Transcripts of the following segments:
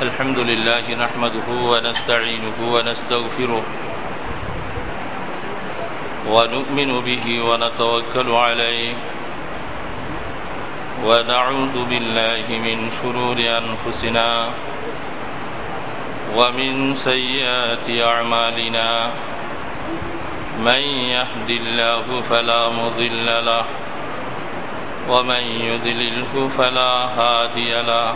الحمد لله نحمده ونستعينه ونستغفره ونؤمن به ونتوكل عليه ونعوذ بالله من شرور أنفسنا ومن سيئات أعمالنا من يهد الله فلا مضل له ومن يضلله فلا هادي له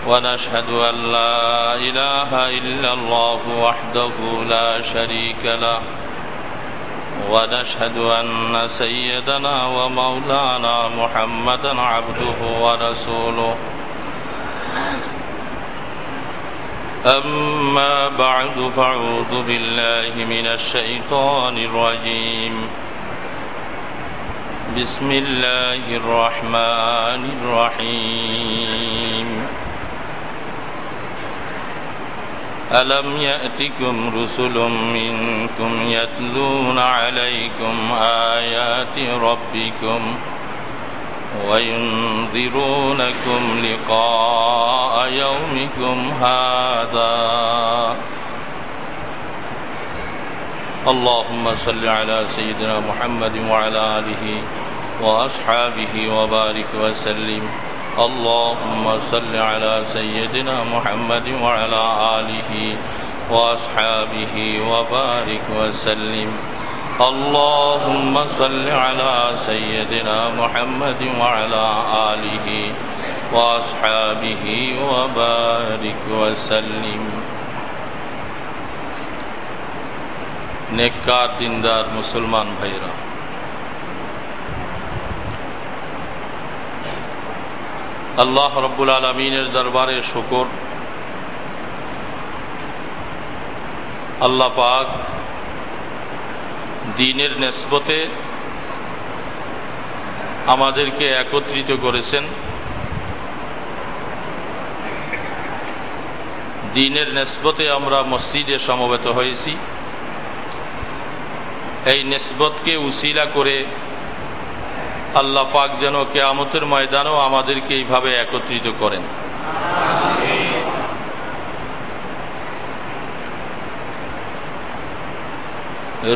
ونشهد أن لا إله إلا الله وحده لا شريك له ونشهد أن سيدنا ومولانا محمدا عبده ورسوله أما بعد فأعوذ بالله من الشيطان الرجيم بسم الله الرحمن الرحيم ألم يأتكم رسل منكم يتلون عليكم آيات ربكم وينذرونكم لقاء يومكم هذا اللهم صل على سيدنا محمد وعلى آله وأصحابه وبارك وسلم اللهم صل على سيدنا محمد وعلى آله وأصحابه وبارك وسلم اللهم صل على سيدنا محمد وعلى آله وأصحابه وبارك وسلم नेककार दीनदार मुसलमान भाईरा আল্লাহ রব্বুল আলামিনের দরবারে শুকর আল্লাহ পাক দ্বীনের নিসবতে আমাদেরকে একত্রিত করেছেন দ্বীনের নিসবতে আমরা মসজিদে সমবেত হয়েছি এই নিসবতকে উসিলা করে আল্লাহ পাক যেন কিয়ামতের ময়দানেও আমাদেরকে এইভাবে একত্রিত করেন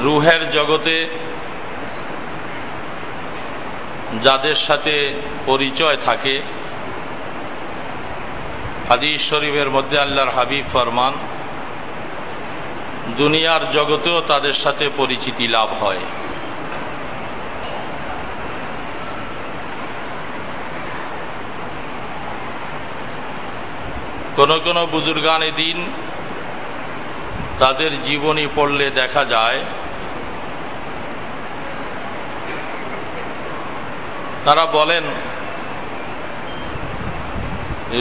রূহের জগতে যাদের সাথে পরিচয় থাকে হাদিস শরীফের মধ্যে আল্লাহর হাবিব ফরমান দুনিয়ার জগতেও তাদের সাথে পরিচিতি লাভ হয় কোন কোন বুজুর্গানে দিন তাদের জীবনী পড়লে দেখা যায় তারা বলেন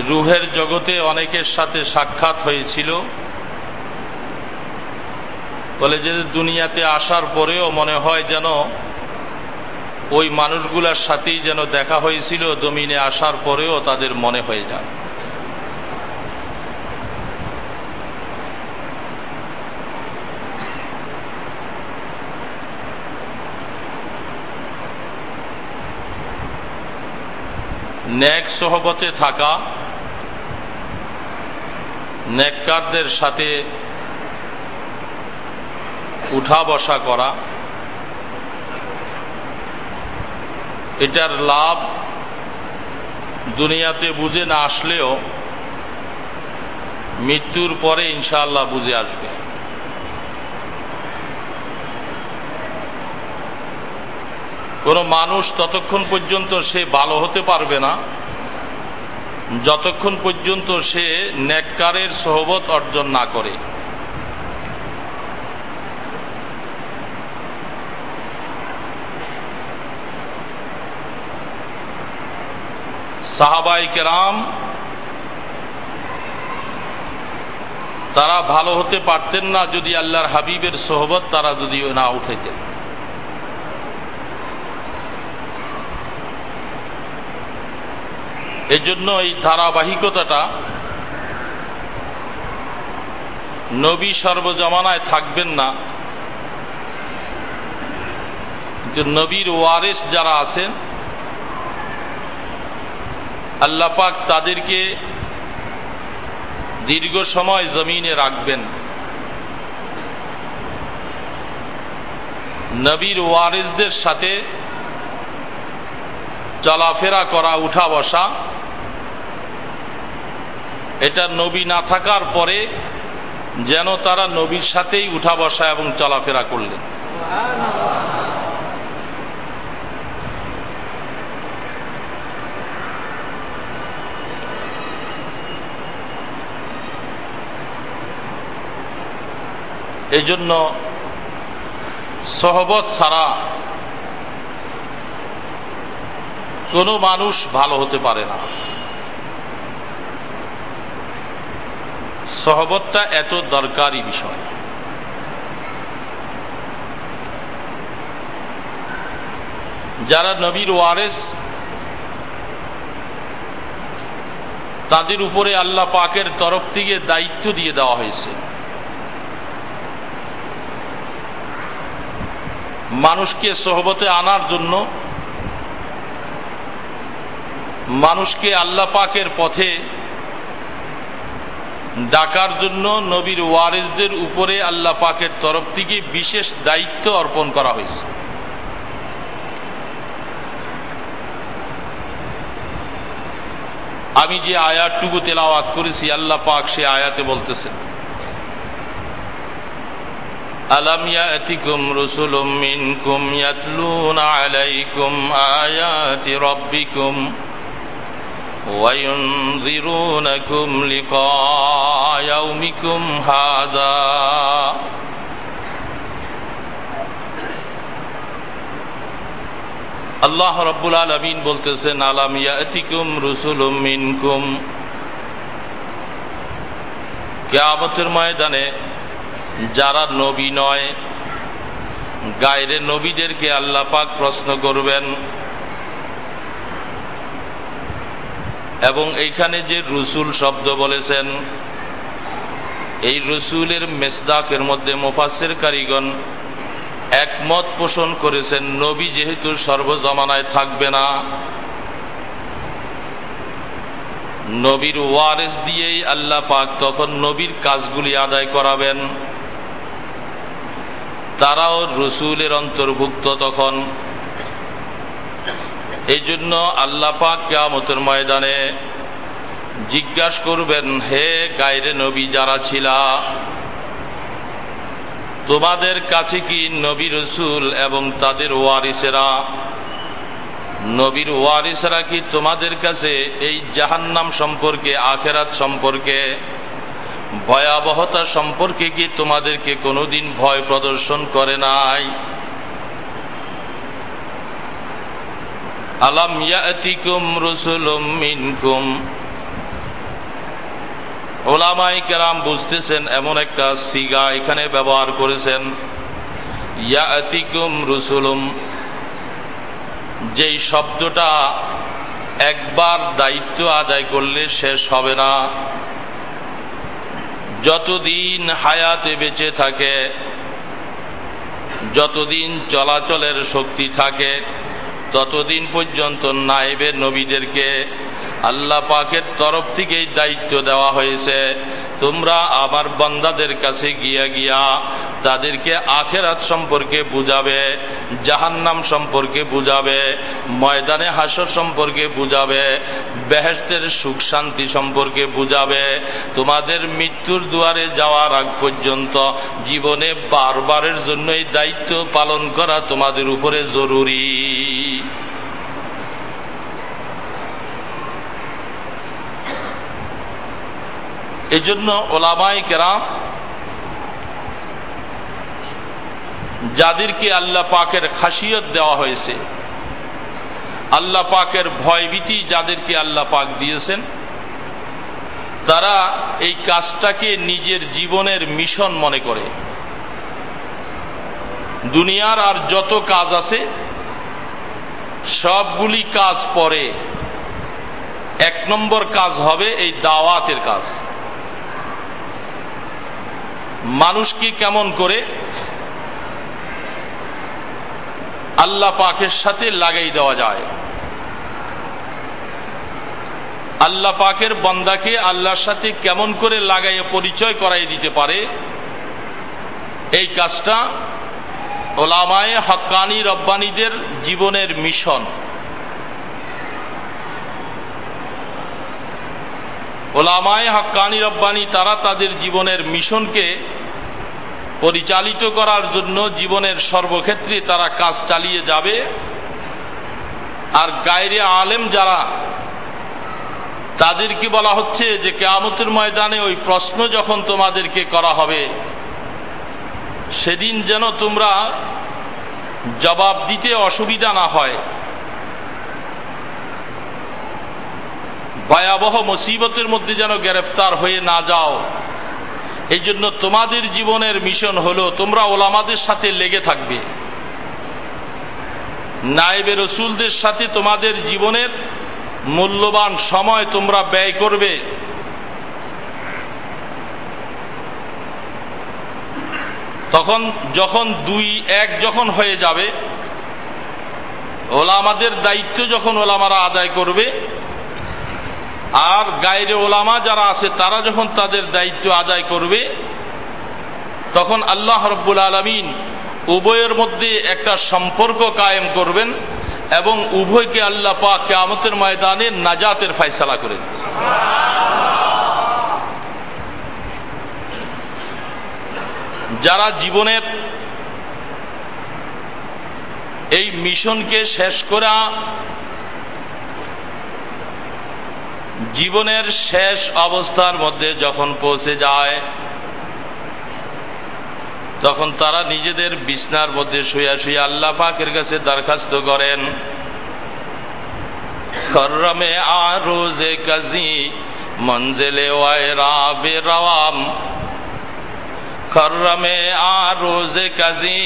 রূহের জগতে অনেকের সাথে সাক্ষাৎ হয়েছিল বলে যে দুনিয়াতে আসার পরেও মনে হয় যেন ওই মানুষগুলোর সাথেই যেন দেখা হয়েছিল জমিনে আসার পরেও তাদের মনে হয়ে যায় নেক সোহবতে থাকা নেককারদের সাথে উঠা বসা করা এটার লাভ দুনিয়াতে বুঝে না আসলেও মৃত্যুর পরে ইনশাআল্লাহ বুঝে আসবে কোন মানুষ ততক্ষণ পর্যন্ত সে ভালো হতে পারবে না যতক্ষণ পর্যন্ত সে নেককারের সোহবত অর্জন না করে সাহাবায়ে কেরাম তারা ভালো হতে পারতেন না যদি আল্লাহর হাবিবের সোহবত তারা যদি না উঠাইতেন এজন্য এই ধারাবাহিকতাটা নবী সর্বজমানায় থাকবেন না যে নবীর ওয়ারিস যারা আছেন আল্লাহ পাক তাদেরকে দীর্ঘ সময় জমিনে রাখবেন। নবীর ওয়ারিসদের সাথে চলাফেরা করা, উঠা বসা, এটা নবী না থাকার পরে যেন তারা নবীর সাথেই উঠা বসা এবং চলাফেরা করলেন। এই জন্য সহবত ছাড়া কোনো মানুষ ভালো হতে পারে না। সহবতটা এত দরকারি বিষয়। যারা নবীর ওয়ারিস, তাদের উপরে আল্লাহ পাকের তরফ থেকে দায়িত্ব দিয়ে দেওয়া হয়েছে। মানুষকে সহবতে আনার জন্য, মানুষকে আল্লাহ পাকের পথে ডাকার জন্য নবীর ওয়ারিসদের উপরে আল্লাহ পাকের তরফ থেকে বিশেষ দায়িত্ব অর্পণ করা হয়েছে। আমি যে আয়াতটুকু তেলাওয়াত করেছি, আল্লাহ পাক সে আয়াতে বলতেছেন, আলাম ইয়াতিকুম রুসুলুম মিনকুম ইয়াতলুনা আলাইকুম আয়াতি রাব্বিকুম ওয়া ইউনযিরুনাকুম লিকা ইয়াউমিকুম হাযা। আল্লাহ রাব্বুল আলামিন বলতেছেন, আলাম ইয়াতিকুম রুসুলুম মিনকুম, কিয়ামতের ময়দানে যারা নবী নয়, গায়রে নবীদেরকে আল্লাহ পাক প্রশ্ন করবেন। এবং এইখানে যে রসুল শব্দ বলেছেন, এই রসুলের মেসদাকের মধ্যে মুফাসসির কারিগণ একমত পোষণ করেছেন, নবী যেহেতু সর্বজমানায় থাকবে না, নবীর ওয়ারিস দিয়েই আল্লাহ পাক তখন নবীর কাজগুলি আদায় করাবেন। তারাও রসুলের অন্তর্ভুক্ত তখন। এই জন্য আল্লাহ পাক কিয়ামতের ময়দানে জিজ্ঞাসা করবেন, হে গায়রে নবী যারা ছিলা, তোমাদের কাছে কি নবী রসুল এবং তাদের ওয়ারিসেরা, নবীর ওয়ারিসেরা কি তোমাদের কাছে এই জাহান্নাম সম্পর্কে, আখিরাত সম্পর্কে, ভয়াবহতা সম্পর্কে কি তোমাদেরকে কোনোদিন ভয় প্রদর্শন করে নাই? আলাম ইয়াতিকুম রুসুলুম মিনকুম। উলামায়ে কেরাম বুঝতেছেন এমন একটা সিগা এখানে ব্যবহার করেছেন, ইয়াতিকুম রুসুলুম, যেই শব্দটা একবার দায়িত্ব আদায় করলে শেষ হবে না। যতদিন হায়াতে বেঁচে থাকে, যতদিন চলাচলের শক্তি থাকে, ততদিন পর্যন্ত নায়েবে নবীদেরকে আল্লাহ পাকের তরফ থেকেই দায়িত্ব দেওয়া হয়েছে, তোমরা আমার বান্দাদের কাছে গিয়া তাদেরকে আখিরাত সম্পর্কে বুঝাবে, জাহান্নাম সম্পর্কে বুঝাবে, ময়দানে হাসর সম্পর্কে বুঝাবে, বেহেশতের সুখ শান্তি সম্পর্কে বুঝাবে। তোমাদের মৃত্যুর দুয়ারে যাওয়ার আগ পর্যন্ত জীবনে বারবারের জন্য এই দায়িত্ব পালন করা তোমাদের উপরে জরুরি। এই জন্য ওলামায়ে কেরাম যাদেরকে আল্লাহ পাকের খাসিয়ত দেওয়া হয়েছে, আল্লাহ পাকের ভয়ভীতি যাদেরকে আল্লাহ পাক দিয়েছেন, তারা এই কাজটাকে নিজের জীবনের মিশন মনে করে। দুনিয়ার আর যত কাজ আছে সবগুলি কাজ পরে, এক নম্বর কাজ হবে এই দাওয়াতের কাজ। মানুষকে কেমন করে আল্লাহ পাকের সাথে লাগাই দেওয়া যায়, আল্লাহ পাকের বান্দাকে আল্লাহর সাথে কেমন করে লাগাইয়ে পরিচয় করাই দিতে পারে, এই কাজটা ওলামায়ে হক্কানি রব্বানীদের জীবনের মিশন। ওলামায়ে হক্কানি রব্বানী তারা তাদের জীবনের মিশনকে পরিচালিত করার জন্য জীবনের সর্বক্ষেত্রে তারা কাজ চালিয়ে যাবে। আর গায়রে আলেম যারা, তাদেরকে বলা হচ্ছে যে কিয়ামতের ময়দানে ওই প্রশ্ন যখন তোমাদেরকে করা হবে, সেদিন যেন তোমরা জবাব দিতে অসুবিধা না হয়, ভয়াবহ মুসিবতের মধ্যে যেন গ্রেফতার হয়ে না যাও। এই জন্য তোমাদের জীবনের মিশন হলো তোমরা ওলামাদের সাথে লেগে থাকবে, নায়েবে রসুলদের সাথে তোমাদের জীবনের মূল্যবান সময় তোমরা ব্যয় করবে। তখন যখন দুই এক যখন হয়ে যাবে, ওলামাদের দায়িত্ব যখন ওলামারা আদায় করবে, আর গায়রে ওলামা যারা আছে তারা যখন তাদের দায়িত্ব আদায় করবে, তখন আল্লাহ রাব্বুল আলামিন উভয়ের মধ্যে একটা সম্পর্ক কায়েম করবেন এবং উভয়কে আল্লাহ পাক কিয়ামতের ময়দানে নাজাতের ফয়সালা করেন। যারা জীবনের এই মিশনকে শেষ করা, জীবনের শেষ অবস্থার মধ্যে যখন পৌঁছে যায়, তখন তারা নিজেদের বিছনার মধ্যে শুয়ে শুয়ে আল্লাহ পাকের কাছে দরখাস্ত করেন, করমে আরোজে কাজী মঞ্জিলে ওয়াইরাবে রওয়াম, করমে আরোজে কাজী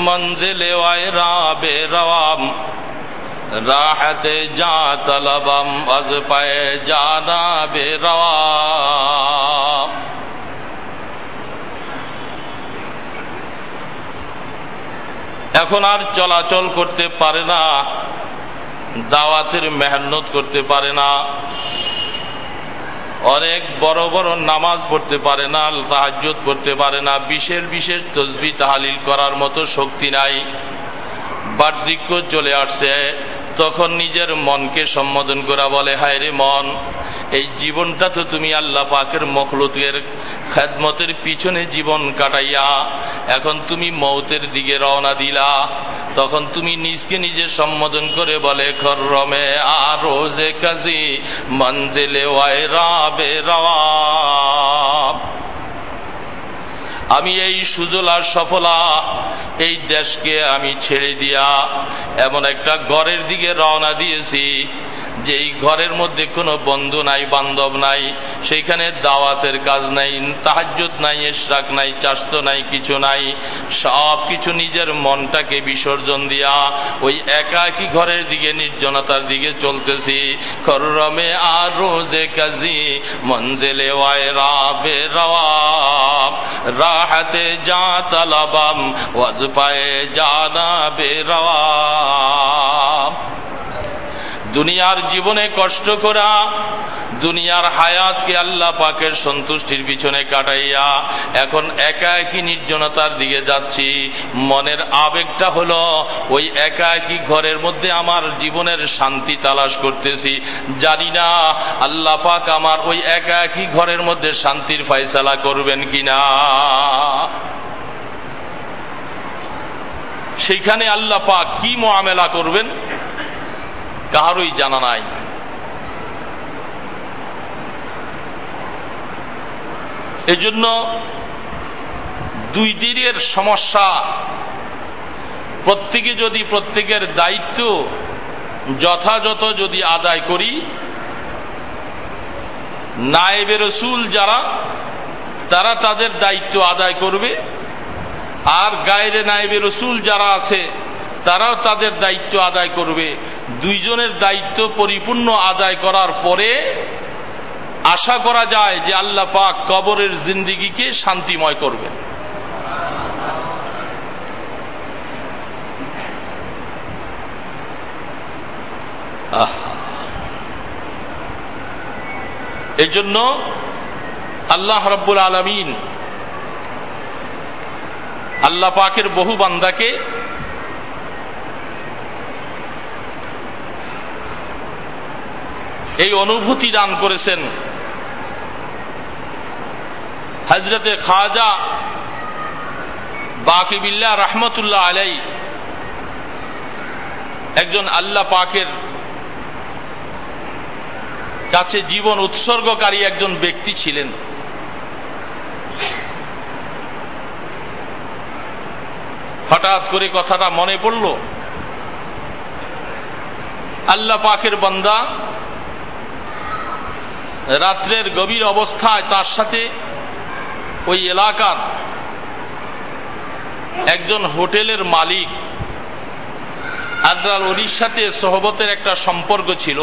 মঞ্জিলে ওয়াইরাবে রওয়াম, রাহতে যা তলবম আজ পায়ে জানাবে রওয়াম। এখন আর চলাচল করতে পারে না, দাওয়াতের মেহনত করতে পারে না, অনেক বড় বড় নামাজ পড়তে পারে না, তাহাজ্জুদ পড়তে পারে না, বিশেষ বিশেষ তাসবিহ তাহলিল করার মতো শক্তি নাই, বার্ধক্য চলে আসছে। তখন নিজের মনকে সম্বোধন করা বলে, হায় রে মন, এই জীবনটা তো তুমি আল্লাহ পাকের মখলুকের খেদমতের পিছনে জীবন কাটাইয়া এখন তুমি মৌতের দিকে রওনা দিলা। তখন তুমি নিজকে নিজে সম্বোধন করে বলে, খরমে আরোজে কাজী মঞ্জিলে ওয়াইরাবে রওয়াম, আমি এই সুজলা সফলা এই দেশকে আমি ছেড়ে দিয়া এমন একটা ঘরের দিকে রওনা দিয়েছি যে এই ঘরের মধ্যে কোনো বন্ধু নাই, বান্ধব নাই, সেইখানে দাওয়াতের কাজ নাই, তাহাজ্জুদ নাই, ইশরাক নাই, চাস্ত নাই, কিছু নাই, সব কিছু নিজের মনটাকে বিসর্জন দিয়া ওই একাকী ঘরের দিকে, নির্জনতার দিকে চলতেছি। খরমে আরোজে কাজী মঞ্জিলে ওয়াইরাবে রওয়াম, রাহতে যা তলবম ওয়াজ পায়ে জানাবে রওয়াম। দুনিয়ার জীবনে কষ্ট করা, দুনিয়ার হায়াতকে আল্লাহ পাকের সন্তুষ্টির পিছনে কাটাইয়া এখন একাকী নির্জনতার দিকে যাচ্ছি। মনের আবেগটা হলো ওই একাকী ঘরের মধ্যে আমার জীবনের শান্তি তালাশ করতেছি। জানি না আল্লাহ পাক আমার ওই একাকী ঘরের মধ্যে শান্তির ফয়সালা করবেন কিনা। সেইখানে আল্লাহ পাক কি মুআমেলা করবেন কারোই জানা নাই। এজন্য দুই দিনের সমস্যা, প্রত্যেকে যদি প্রত্যেকের দায়িত্ব যথাযথ যদি আদায় করি, নায়েবে রসুল যারা তারা তাদের দায়িত্ব আদায় করবে, আর গায়রে নায়েবে রসুল যারা আছে তারাও তাদের দায়িত্ব আদায় করবে। দুইজনের দায়িত্ব পরিপূর্ণ আদায় করার পরে আশা করা যায় যে আল্লাহ পাক কবরের জিন্দেগিকে শান্তিময় করবেন। এই জন্য আল্লাহ রাব্বুল আলামিন আল্লাহ পাকের বহু বান্দাকে এই অনুভূতি দান করেছেন। হযরতে খাজা বাকিবিল্লাহ রাহমাতুল্লাহ আলাইহি একজন আল্লাহ পাকের কাছে জীবন উৎসর্গকারী একজন ব্যক্তি ছিলেন। হঠাৎ করে কথাটা মনে পড়ল, আল্লাহ পাকের বান্দা রাত্রের গভীর অবস্থায় তার সাথে ওই এলাকার একজন হোটেলের মালিক আজরাল ওলির সাথে সোহবতের একটা সম্পর্ক ছিল,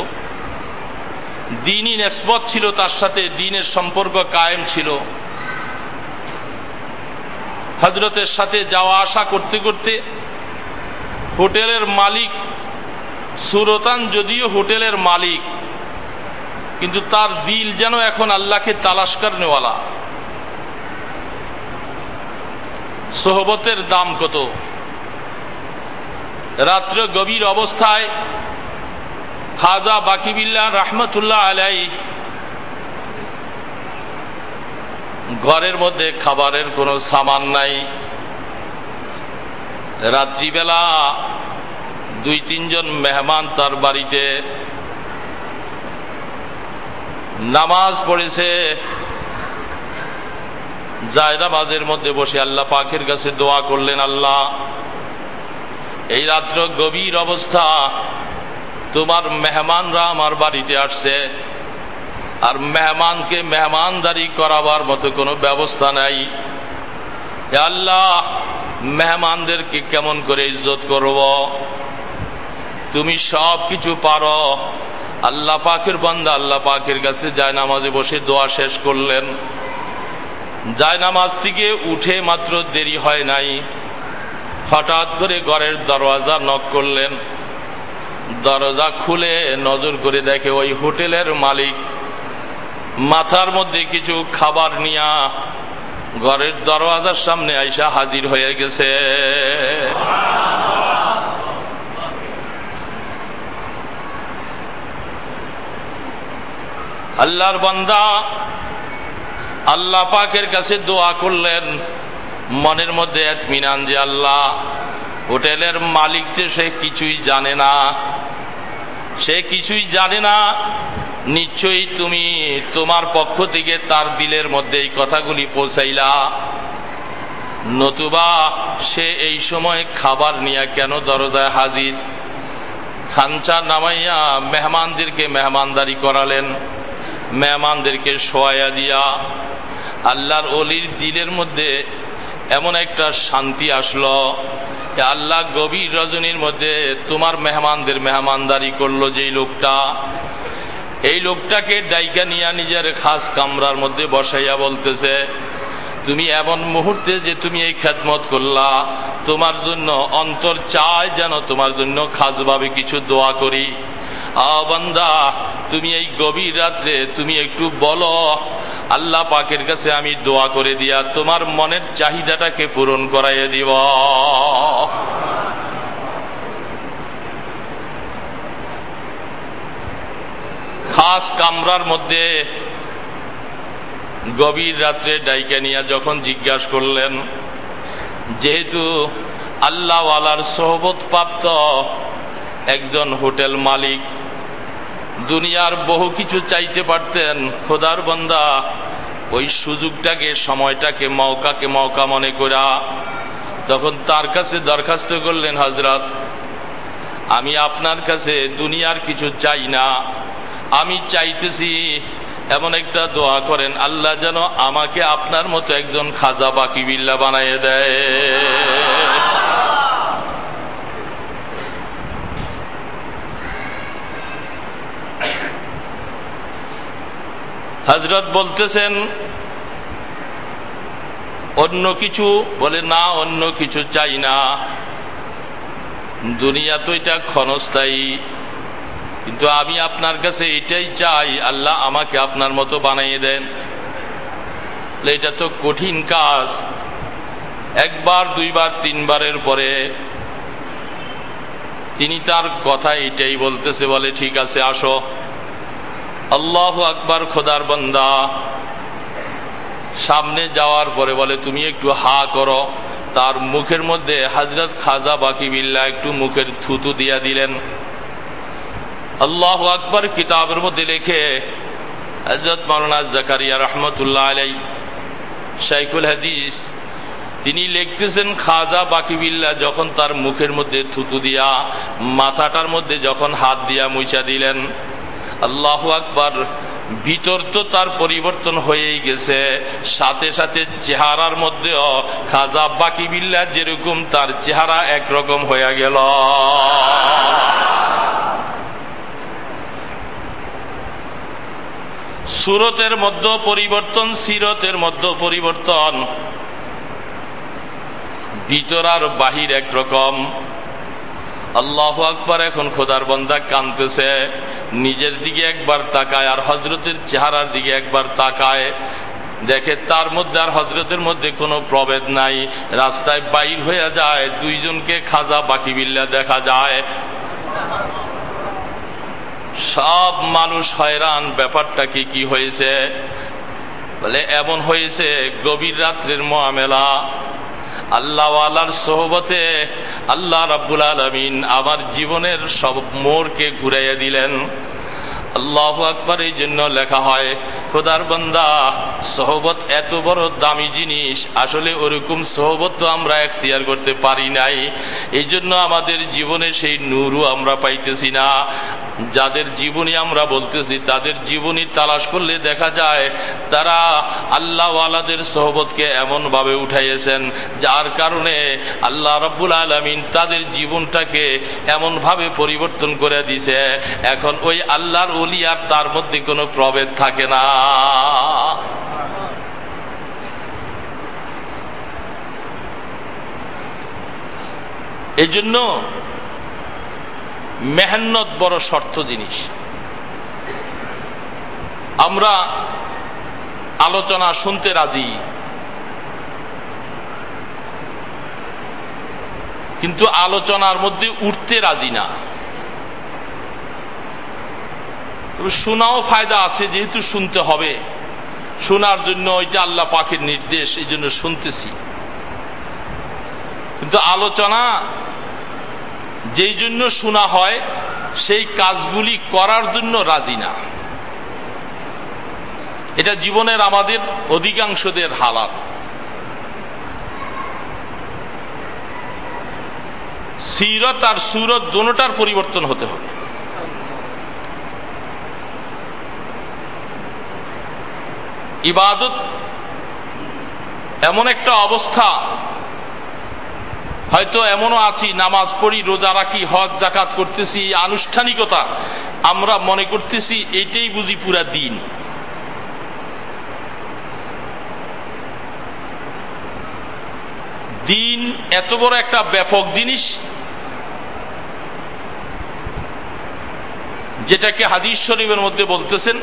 দ্বীনি নিসবত ছিল, তার সাথে দ্বীনের সম্পর্ক কায়েম ছিল। হযরতের সাথে যাওয়া আসা করতে করতে হোটেলের মালিক সুরতান যদিও হোটেলের মালিক, কিন্তু তার দিল যেন এখন আল্লাহকে তালাশ করনেওয়ালা। সোহবতের দাম কত! রাত্র গভীর অবস্থায় খাজা বাকিবিল্লাহ রাহমাতুল্লাহ আলাইহি ঘরের মধ্যে খাবারের কোনো সামান নাই। রাত্রিবেলা 2-3 জন মেহমান তার বাড়িতে নামাজ পড়েছে। জায়নামাজের মধ্যে বসে আল্লাহ পাকের কাছে দোয়া করলেন, আল্লাহ এই রাত্র গভীর অবস্থা, তোমার মেহমানরা আমার বাড়িতে আসছে, আর মেহমানকে মেহমানদারি করাবার মতো কোনো ব্যবস্থা নাই। হে আল্লাহ, মেহমানদেরকে কেমন করে ইজ্জত করব? তুমি সব কিছু পারো। আল্লাহ পাকের বান্দা আল্লাহ পাকের কাছে জায়নামাজে বসে দোয়া শেষ করলেন। জায়নামাজ থেকে উঠে মাত্র দেরি হয় নাই, হঠাৎ করে ঘরের দরওয়াজা নক করলেন। দরজা খুলে নজর করে দেখে ওই হোটেলের মালিক মাথার মধ্যে কিছু খাবার নিয়া ঘরের দরওয়াজার সামনে আইসা হাজির হয়ে গেছে। আল্লাহর বান্দা আল্লাহ পাকের কাছে দোয়া করলেন, মনের মধ্যে ইতমিনান যে আল্লাহ হোটেলের মালিক যে সে কিছুই জানে না, সে কিছুই জানে না, নিশ্চয়ই তুমি তোমার পক্ষ থেকে তার দিলের মধ্যে এই কথাগুলি পৌঁছাইলা, নতুবা সে এই সময় খাবার নিয়ে কেন দরজায় হাজির? খাঞ্চা নামাইয়া মেহমানদেরকে মেহমানদারি করালেন, মেহমানদেরকে শোয়াইয়া দিয়া আল্লাহর ওলির দিলের মধ্যে এমন একটা শান্তি আসলো, আল্লাহ গভীর রজনীর মধ্যে তোমার মেহমানদের মেহমানদারি করলো যেই লোকটা, এই লোকটাকে ডাইকা নিয়া নিজের খাস কামরার মধ্যে বসাইয়া বলতেছে, তুমি এমন মুহূর্তে যে তুমি এই খেদমত করলা, তোমার জন্য অন্তর চায় যেন তোমার জন্য খাসভাবে কিছু দোয়া করি। বান্দা, তুমি এই গভীর রাত্রে তুমি একটু বলো, আল্লাহ পাকের কাছে আমি দোয়া করে দিয়া তোমার মনের চাহিদাটাকে পূরণ করাইয়া দিব। খাস কামরার মধ্যে গভীর রাত্রে ডাইকা নিয়া যখন জিজ্ঞাসা করলেন, যেহেতু আল্লাহওয়ালার সোহবত প্রাপ্ত একজন হোটেল মালিক, দুনিয়ার বহু কিছু চাইতে পারতেন, খোদার বান্দা ওই সুযোগটাকে সময়টাকে মৌকাকে মৌকা মনে করা তখন তার কাছে দরখাস্ত করলেন, হযরত আমি আপনার কাছে দুনিয়ার কিছু চাই না, আমি চাইতেছি এমন একটা দোয়া করেন আল্লাহ যেন আমাকে আপনার মতো একজন খাজা বাকিবিল্লাহ বানাইয়ে দেয়। হযরত বলতেছেন অন্য কিছু? বলে না, অন্য কিছু চাই না, দুনিয়া তো এটা ক্ষণস্থায়ী, কিন্তু আমি আপনার কাছে এটাই চাই, আল্লাহ আমাকে আপনার মতো বানিয়ে দেন। এটা তো কঠিন কাজ। একবার, দুইবার, তিনবারের পরে তিনি তার কথা এটাই বলতেছে, বলে ঠিক আছে আসো। আল্লাহু আকবার, খোদার বান্দা সামনে যাওয়ার পরে বলে তুমি একটু হা করো। তার মুখের মধ্যে হযরত খাজা বাকি বিল্লাহ একটু মুখের থুতু দিয়া দিলেন। আল্লাহু আকবার কিতাবের মধ্যে লেখে হযরত মাওলানা জাকারিয়া রহমতুল্লাহ আলাইহি শাইখুল হাদিস তিনি লিখতেছেন, খাজা বাকি বিল্লাহ যখন তার মুখের মধ্যে থুতু দিয়া মাথাটার মধ্যে যখন হাত দিয়া মুছা দিলেন, আল্লাহু আকবার, ভিতর তো তার পরিবর্তন হয়েই গেছে, সাথে সাথে চেহারার মধ্যেও খাজা বাকি বিল্লাহ যেরকম তার চেহারা একরকম হয়ে গেল। সুরতের মধ্যে পরিবর্তন, সিরতের মধ্যে পরিবর্তন, ভিতর আর বাহির একরকম। আল্লাহু আকবার। এখন খোদার বান্দা কাঁদতেছে, নিজের দিকে একবার তাকায় আর হযরতের চেহারার দিকে একবার তাকায়, দেখে তার মধ্যে আর হযরতের মধ্যে কোনো প্রভেদ নাই। রাস্তায় বাইর হয়ে যায়, দুইজনকে খাজা বাকি বিল্লাহ দেখা যায়। সব মানুষ হয়রান, ব্যাপারটা কি হয়েছে? বলে এমন হয়েছে, গভীর রাত্রের মুআমেলা, আল্লাহওয়ালার সোহবতে আল্লাহ রাব্বুল আলামিন আমার জীবনের সব মোড়কে ঘুরাইয়া দিলেন। আল্লাহু আকবার। এই জন্য লেখা হয়, খোদার বান্দা সোহবত এত বড় দামি জিনিস, আসলে ওরকম সোহবত তো আমরা এখতিয়ার করতে পারি নাই। এই জন্য আমাদের জীবনে সেই নূরও আমরা পাইতেছি না। যাদের জীবনী আমরা বলতেছি, তাদের জীবনী তালাশ করলে দেখা যায় তারা আল্লাহওয়ালাদের সোহবতকে এমনভাবে উঠাইয়েছেন, যার কারণে আল্লাহ রাব্বুল আলামিন তাদের জীবনটাকে এমনভাবে পরিবর্তন করে দিছে, এখন ওই আল্লাহর ওলি আর তার মধ্যে কোনো প্রভেদ থাকে না। এই জন্য মেহনত বড় শর্ত জিনিস। আমরা আলোচনা শুনতে রাজি, কিন্তু আলোচনার মধ্যে উঠতে রাজি না। শোনাও ফায়দা আছে, যেহেতু শুনতে হবে, শোনার জন্য ওইটা আল্লাহ পাকের নির্দেশ, এই জন্য শুনতেছি। কিন্তু আলোচনা যেই জন্য শোনা হয়, সেই কাজগুলি করার জন্য রাজি না। এটা জীবনের আমাদের অধিকাংশদের হালাত। সিরত আর সুরত দোনোটার পরিবর্তন হতে হবে। ইবাদত এমন একটা অবস্থা, হয়তো এমনও আছি নামাজ পড়ি, রোজা রাখি, হজ যাকাত করতেছি, আনুষ্ঠানিকতা আমরা মনে করতেছি এইটাই বুঝি পুরা দিন। দিন এত বড় একটা ব্যাপক জিনিস, যেটাকে হাদিস শরীফের মধ্যে বলতেছেন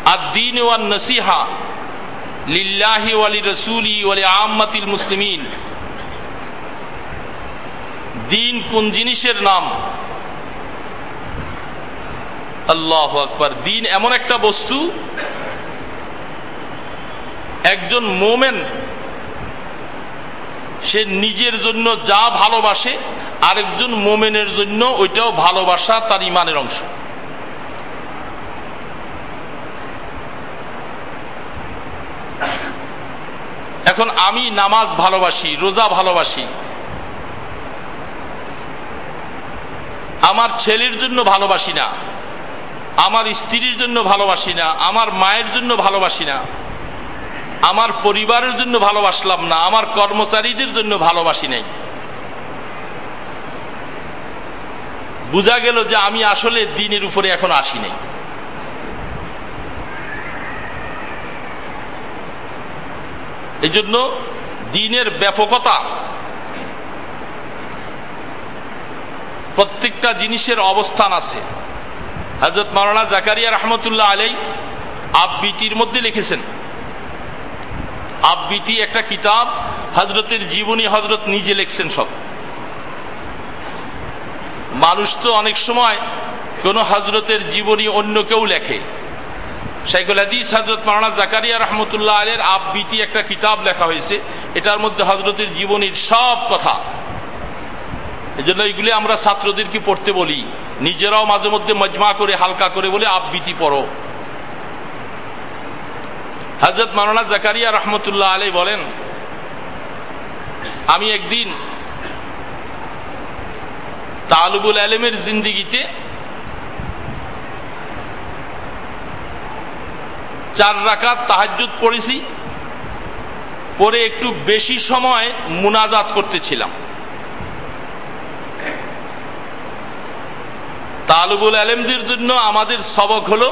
আদ-দীন ওয়ান নসিহা লিল্লাহি ওয়া লিরাসূলি ওয়া লিআম্মাতিল মুসলিমিন। দিন কোন জিনিসের নাম? আল্লাহু আকবার। দিন এমন একটা বস্তু, একজন মোমেন সে নিজের জন্য যা ভালোবাসে, আরেকজন মোমেনের জন্য ওইটাও ভালোবাসা তার ইমানের অংশ। এখন আমি নামাজ ভালোবাসি, রোজা ভালোবাসি, আমার ছেলের জন্য ভালোবাসি না, আমার স্ত্রীর জন্য ভালোবাসি না, আমার মায়ের জন্য ভালোবাসি না, আমার পরিবারের জন্য ভালোবাসলাম না, আমার কর্মচারীদের জন্য ভালোবাসি নাই। বোঝা গেল যে আমি আসলে দ্বীনের উপরে এখন আসি নাই। এই জন্য দ্বীনের ব্যাপকতা প্রত্যেকটা জিনিসের অবস্থান আছে। হযরত মাওলানা জাকারিয়া রহমতুল্লাহ আলাইহি আবৃত্তির মধ্যে লিখেছেন, আবৃত্তি একটা কিতাব, হযরতের জীবনী হযরত নিজে লিখছেন সব। মানুষ তো অনেক সময় কোন হযরতের জীবনী অন্য কেউ লেখে। শাইখুল হাদিস হযরত মাওলানা জাকারিয়া রহমতুল্লাহ আলাইহির আবৃত্তি একটা কিতাব লেখা হয়েছে, এটার মধ্যে হযরতের জীবনীর সব কথা। এজন্য এইগুলি আমরা ছাত্রদেরকে পড়তে বলি, নিজেরাও মাঝে মধ্যে মজমা করে হালকা করে বলে আবৃত্তি পড়ো। হযরত মাওলানা জাকারিয়া রহমতুল্লাহ আলাইহি বলেন, আমি একদিন তালিবুল ইলমের জিন্দেগিতে 4 রাকাত তাহাজ্জুদ পড়েছি, পরে একটু বেশি সময় মুনাজাত করতেছিলাম। তালিবুল ইলমদের জন্য আমাদের সবক হলো,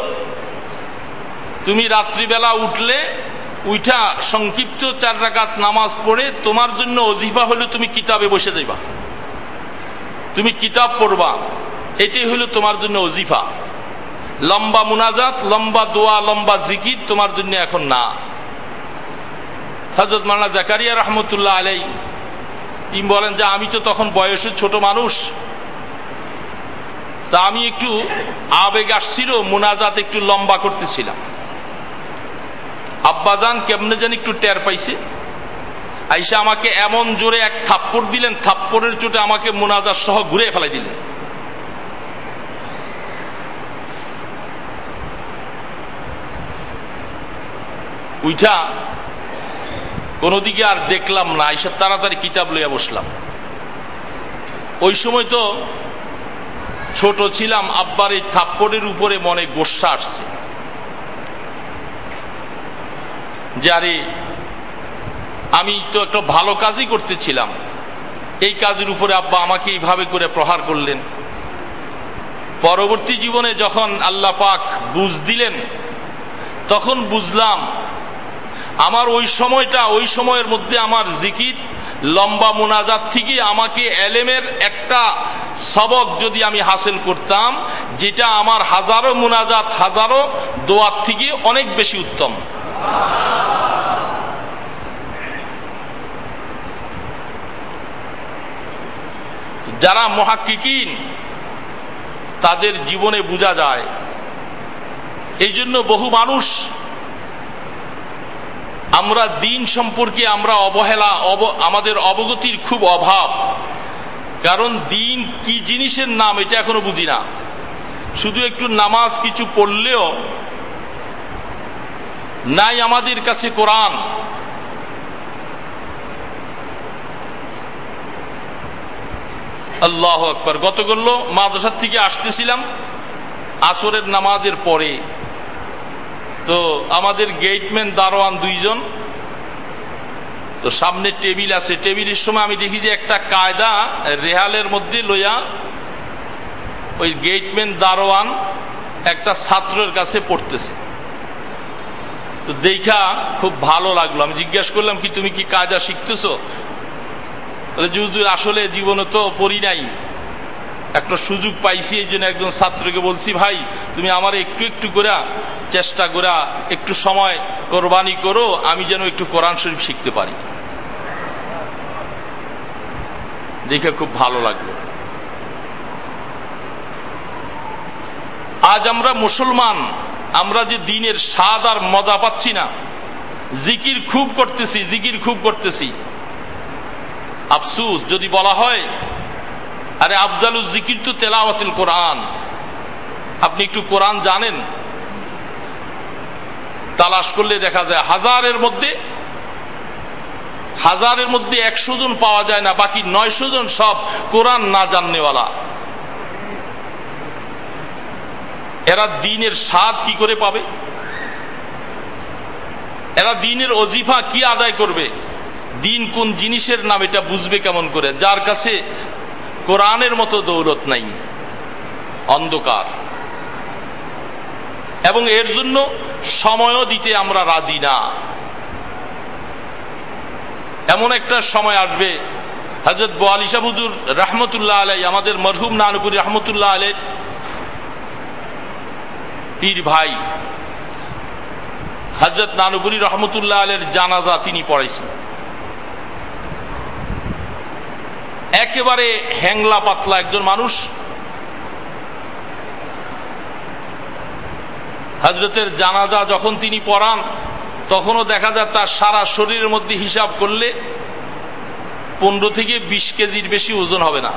তুমি রাত্রিবেলা উঠলে উঠা সংক্ষিপ্ত 4 রাকাত নামাজ পড়ে তোমার জন্য ওজিফা হলো তুমি কিতাবে বসে যাইবা, তুমি কিতাব পড়বা, এটাই হলো তোমার জন্য ওজিফা। লম্বা মুনাজাত, লম্বা দোয়া, লম্বা জিকির তোমার জন্য এখন না। হযরত মাওলানা জাকারিয়া রহমতুল্লাহ আলাইহি তিনি বলেন যে আমি তো তখন বয়সে ছোট মানুষ, তা আমি একটু আবেগ আসছিল, মুনাজাত একটু লম্বা করতেছিলাম। আব্বাজান কেমনে জানি একটু টের পাইছে, আইসা আমাকে এমন জোরে এক থাপ্পড় দিলেন, থাপ্পড়ের চোটে আমাকে মুনাজাত সহ ঘুরে ফেলাই দিলেন। উইঠা কোন দিকে আর দেখলাম না, আইসা তাড়াতাড়ি কিতাব লইয়া বসলাম। ওই সময় তো ছোট ছিলাম, আব্বার এই থাপ্পড়ের উপরে মনে গোস্সা আসছে যে আরে আমি তো একটা ভালো কাজই করতেছিলাম, এই কাজের উপরে আব্বা আমাকে এইভাবে করে প্রহার করলেন। পরবর্তী জীবনে যখন আল্লাহ পাক বুঝ দিলেন, তখন বুঝলাম আমার ওই সময়টা, ওই সময়ের মধ্যে আমার জিকির লম্বা মুনাজাত থেকে আমাকে এলেমের একটা সবক যদি আমি হাসিল করতাম, যেটা আমার হাজারো মুনাজাত, হাজারো দোয়ার থেকে অনেক বেশি উত্তম। যারা মুহাক্কিকিন তাদের জীবনে বোঝা যায়। এই জন্য বহু মানুষ, আমরা দিন সম্পর্কে আমরা অবহেলা, আমাদের অবগতির খুব অভাব, কারণ দিন কি জিনিসের নাম এটা এখনো বুঝি না। শুধু একটু নামাজ কিছু পড়লেও নাই আমাদের কাছে কোরআন। আল্লাহু আকবার। গতকাল মাদ্রাসা থেকে আসতেছিলাম আসরের নামাজের পরে, তো আমাদের গেটম্যান দারোয়ান 2 জন, তো সামনে টেবিল আছে, টেবিলের সময় আমি দেখি যে একটা কায়দা রেহালের মধ্যে লইয়া ওই গেটম্যান দারোয়ান একটা ছাত্রের কাছে পড়তেছে। তো দেখা খুব ভালো লাগলো, আমি জিজ্ঞেস করলাম কি তুমি কি কায়দা শিখতেছো? হুজুর আসলে জীবনে তো পড়ি নাই, একটা সুযোগ পাইছি, এই জন্য একজন ছাত্রকে বলছি ভাই তুমি আমার একটু একটু করে চেষ্টা করে একটু সময় কোরবানি করো, আমি যেন একটু কোরআন শরীফ শিখতে পারি। দেখে খুব ভালো লাগলো। আজ আমরা মুসলমান, আমরা যে দিনের স্বাদ আর মজা পাচ্ছি না, জিকির খুব করতেছি, জিকির খুব করতেছি। আফসুস যদি বলা হয় আরে আফজালুজ জিকির তো তেলাওয়াতুল কোরআন, আপনি একটু কোরআন জানেন? তালাশ করলে দেখা যায় হাজারের মধ্যে 100 জন পাওয়া যায় না, বাকি 900 জন সব কোরআন না জাননেওয়ালা। এরা দিনের স্বাদ কি করে পাবে? এরা দিনের ওজিফা কি আদায় করবে? দিন কোন জিনিসের নাম এটা বুঝবে কেমন করে, যার কাছে কোরআনের মতো দৌলত নাই? অন্ধকার। এবং এর জন্য সময়ও দিতে আমরা রাজি না। এমন একটা সময় আসবে হযরত বোয়ালি শাহ হুজুর রাহমাতুল্লাহ আলাইহি, আমাদের মরহুম নানুপুরি রাহমাতুল্লাহ আলাইহির পীর ভাই হযরত নানুপুরি রহমতুল্লাহ আলাইহির জানাজা তিনি পড়াইছেন। একেবারে হ্যাংলা পাতলা একজন মানুষ, হযরতের জানাজা যখন তিনি পড়ান তখনও দেখা যায় তার সারা শরীরের মধ্যে হিসাব করলে 15 থেকে 20 কেজির বেশি ওজন হবে না।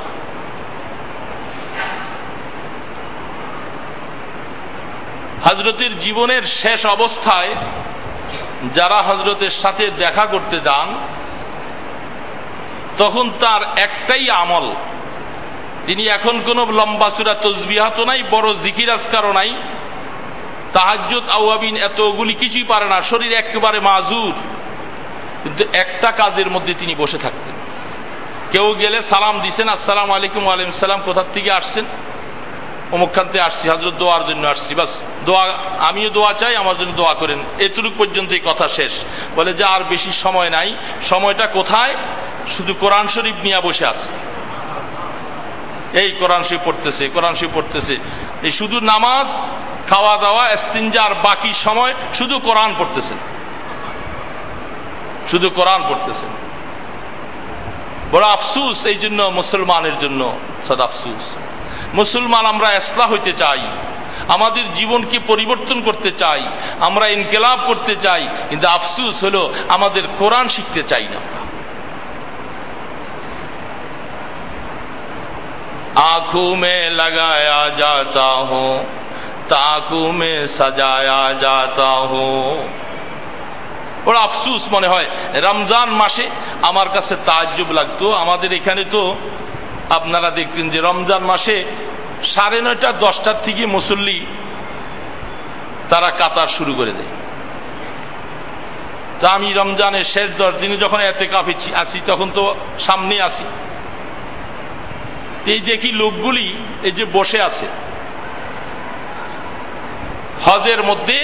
হযরতের জীবনের শেষ অবস্থায় যারা হযরতের সাথে দেখা করতে যান তখন তার একটাই আমল, তিনি এখন কোনো লম্বা সূরা তাসবিহাতও নাই, বড় জিকির আজকারও নাই, তাহাজ্জুদ আওয়াবিন এতগুলি কিছুই পারে না, শরীর একেবারে মাজুর, কিন্তু একটা কাজের মধ্যে তিনি বসে থাকতেন। কেউ গেলে সালাম দিছেন, আসসালামু আলাইকুম, ওয়ালাইকুম সালাম, কোথার থেকে আসছেন? অমুকখানতে আসছি, হযরত দোয়ার জন্য আসছি, বাস দোয়া, আমিও দোয়া চাই, আমার জন্য দোয়া করেন, এতটুক পর্যন্তই কথা শেষ। বলে যে আর বেশি সময় নাই, সময়টা কোথায়? শুধু কোরআন শরীফ নিয়ে বসে আছে, এই কোরআন শরীফ পড়তেছে, কোরআন শরীফ পড়তেছে, এই শুধু নামাজ, খাওয়া দাওয়া, ইস্তিনজা আর বাকি সময় শুধু কোরআন পড়তেছেন, শুধু কোরআন পড়তেছেন। বড় আফসুস এই জন্য মুসলমানের জন্য, সদ আফসুস। মুসলমান আমরা ইসলাহ হইতে চাই, আমাদের জীবনকে পরিবর্তন করতে চাই, আমরা ইনকিলাব করতে চাই, কিন্তু আফসুস হলো আমাদের কোরআন শিখতে চাই না। आंखों में लगाया जाता हूं, ताकों में सजाया जाता हूं। বড় আফসুস মনে হয়। রমজান মাসে আমার কাছে তাজ্জুব লাগতো, আমাদের এখানে তো আপনারা দেখতেন যে রমজান মাসে 9:30 10টার থেকে মুসল্লি তারা কাতার শুরু করে দেয়। তা আমি রমজানের শেষ 10 দিনে যখন ইতিকাফে আসি তখন তো সামনে আসি, এই দেখি লোকগুলি এই যে বসে আছে হজের মধ্যে,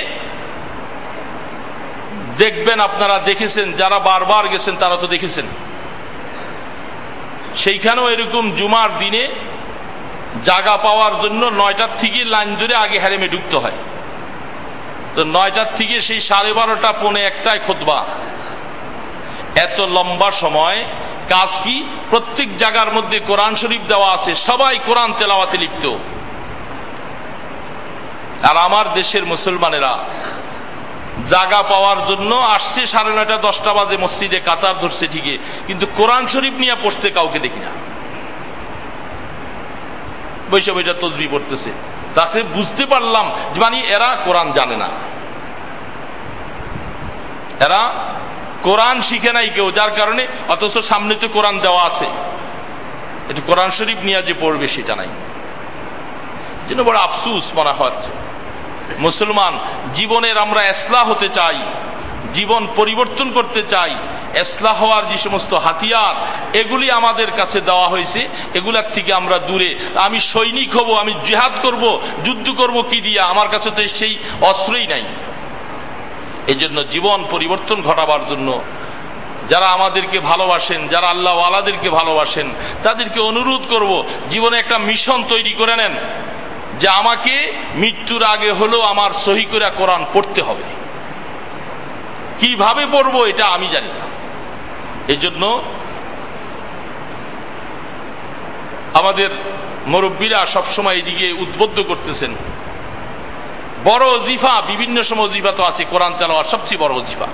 দেখবেন আপনারা দেখেছেন, যারা বারবার গেছেন তারা তো দেখেছেন, সেইখানেও এরকম জুমার দিনে জায়গা পাওয়ার জন্য 9টার থেকে লাইন ধরে আগে হারেমে ঢুকতে হয়। তো 9টার থেকে সেই 12:30 পৌনে 1টায় খুতবা, এত লম্বা সময়। কাজ কি? প্রত্যেক জায়গার মধ্যে কোরআন শরীফ দেওয়া আছে, সবাই কোরআন তেলাওয়াতে লিপ্ত। আর আমার দেশের মুসলমানেরা জায়গা পাওয়ার জন্য আসছে 9:30 10টা বাজে মসজিদে কাতার ধরছে ঠিকই, কিন্তু কোরআন শরীফ নিয়ে পড়তে কাউকে দেখি না, বৈশা বৈশা তসবিহ পড়তেছে। তাতে বুঝতে পারলাম যে মানে এরা কোরআন জানে না, এরা কোরআন শিখে নাই কেউ, যার কারণে অথচ সামনে তো কোরআন দেওয়া আছে, এটা কোরআন শরীফ নিয়ে যে পড়বে সেটা নাই। যেন বড় আফসুস মনে হচ্ছে। মুসলমান জীবনের আমরা ইসলাহ হতে চাই, জীবন পরিবর্তন করতে চাই, ইসলাহ হওয়ার যে সমস্ত হাতিয়ার এগুলি আমাদের কাছে দেওয়া হয়েছে, এগুলার থেকে আমরা দূরে। আমি সৈনিক হব, আমি জিহাদ করব, যুদ্ধ করব কি দিয়া? আমার কাছে তো সেই অস্ত্রই নাই। এই জন্য জীবন পরিবর্তন ঘটাবার জন্য যারা আমাদেরকে ভালোবাসেন, যারা আল্লাহ ওয়ালাদেরকে ভালোবাসেন, তাদেরকে অনুরোধ করব জীবনে একটা মিশন তৈরি করে নেন যে আমাকে মৃত্যুর আগে হলেও আমার সহি করে কোরআন পড়তে হবে। কিভাবে পড়বো এটা আমি জানি না। এই জন্য আমাদের মুরব্বীরা সবসময় এদিকে উদ্বুদ্ধ করতেছেন। বড় ওজিফা, বিভিন্ন সময় ওজিফা তো আছে, কোরআন তেলাওয়াত সবচেয়ে বড় ওজিফা।